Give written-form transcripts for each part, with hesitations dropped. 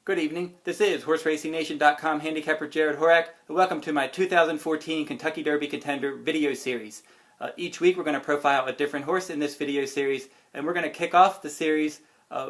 Good evening. This is HorseRacingNation.com handicapper Jared Horak, and welcome to my 2014 Kentucky Derby Contender video series. Each week we're going to profile a different horse in this video series, and we're going to kick off the series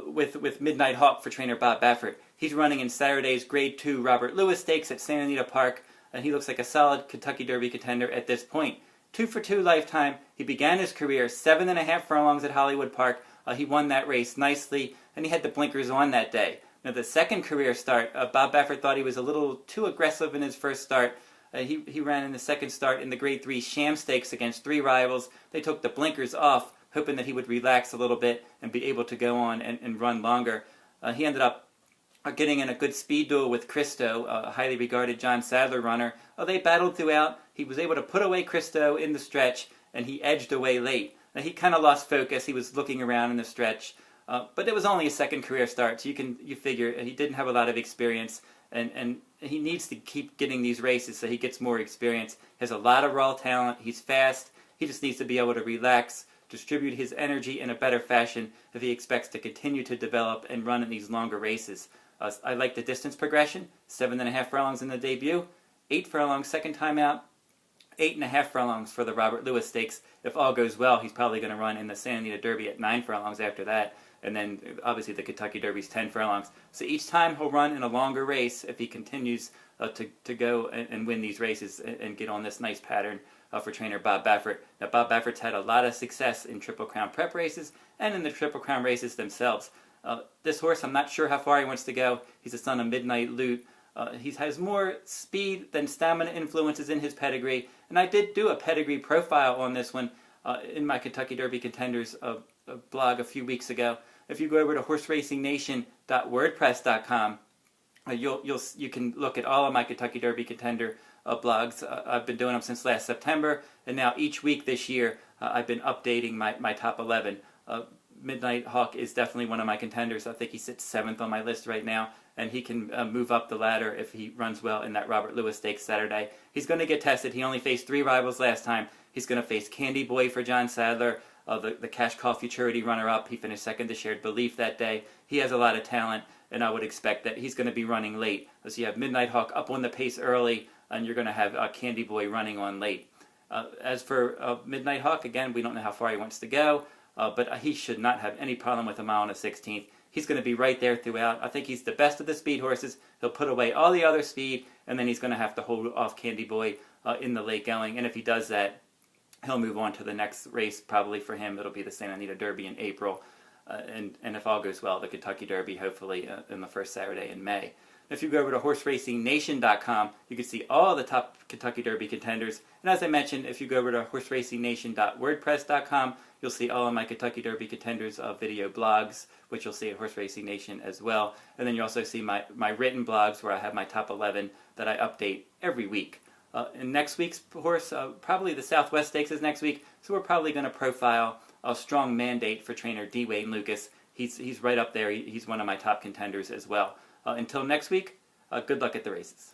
with Midnight Hawk for trainer Bob Baffert. He's running in Saturday's Grade 2 Robert Lewis Stakes at Santa Anita Park, and he looks like a solid Kentucky Derby contender at this point. 2 for 2 lifetime. He began his career 7.5 furlongs at Hollywood Park. He won that race nicely, and he had the blinkers on that day. Now, the second career start, Bob Baffert thought he was a little too aggressive in his first start. He ran in the second start in the Grade 3 Sham Stakes against 3 rivals. They took the blinkers off, hoping that he would relax a little bit and be able to go on and run longer. He ended up getting in a good speed duel with Christo, a highly regarded John Sadler runner. They battled throughout. He was able to put away Christo in the stretch, and he edged away late. Now, he kind of lost focus. He was looking around in the stretch. But it was only a second career start, so you figure he didn't have a lot of experience, and he needs to keep getting these races so he gets more experience. He has a lot of raw talent. He's fast. He just needs to be able to relax, distribute his energy in a better fashion if he expects to continue to develop and run in these longer races. I like the distance progression. 7.5 furlongs in the debut, 8 furlongs second time out, 8.5 furlongs for the Robert Lewis Stakes. If all goes well, he's probably going to run in the Santa Anita Derby at 9 furlongs after that. And then, obviously, the Kentucky Derby's 10 furlongs. So each time he'll run in a longer race if he continues to go and win these races and get on this nice pattern for trainer Bob Baffert. Now, Bob Baffert's had a lot of success in Triple Crown prep races and in the Triple Crown races themselves. This horse, I'm not sure how far he wants to go. He's a son of Midnight Loot. He has more speed than stamina influences in his pedigree. And I did do a pedigree profile on this one in my Kentucky Derby Contenders blog a few weeks ago. If you go over to horseracingNation.wordpress.com, you can look at all of my Kentucky Derby Contender blogs. I've been doing them since last September, and now each week this year I've been updating my top 11. Midnight Hawk is definitely one of my contenders. I think he sits 7th on my list right now, and he can move up the ladder if he runs well in that Robert Lewis Stakes Saturday. He's going to get tested. He only faced 3 rivals last time. He's going to face Candy Boy for John Sadler, the Cash Call Futurity runner-up. He finished second to Shared Belief that day. He has a lot of talent, and I would expect that he's going to be running late. So you have Midnight Hawk up on the pace early, and you're going to have Candy Boy running on late. As for Midnight Hawk, again, we don't know how far he wants to go, but he should not have any problem with a mile and a 16th. He's going to be right there throughout. I think he's the best of the speed horses. He'll put away all the other speed, and then he's going to have to hold off Candy Boy in the late going. And if he does that, he'll move on to the next race. Probably for him, it'll be the Santa Anita Derby in April. And if all goes well, the Kentucky Derby, hopefully in the first Saturday in May. If you go over to HorseRacingNation.com, you can see all the top Kentucky Derby contenders. And as I mentioned, if you go over to HorseRacingNation.wordpress.com, you'll see all of my Kentucky Derby contenders video blogs, which you'll see at Horse Racing Nation as well. And then you also see my written blogs where I have my top 11 that I update every week. In next week's horse, probably the Southwest Stakes is next week, so we're probably going to profile a strong mandate for trainer D. Wayne Lucas. He's right up there. He's one of my top contenders as well. Until next week, good luck at the races.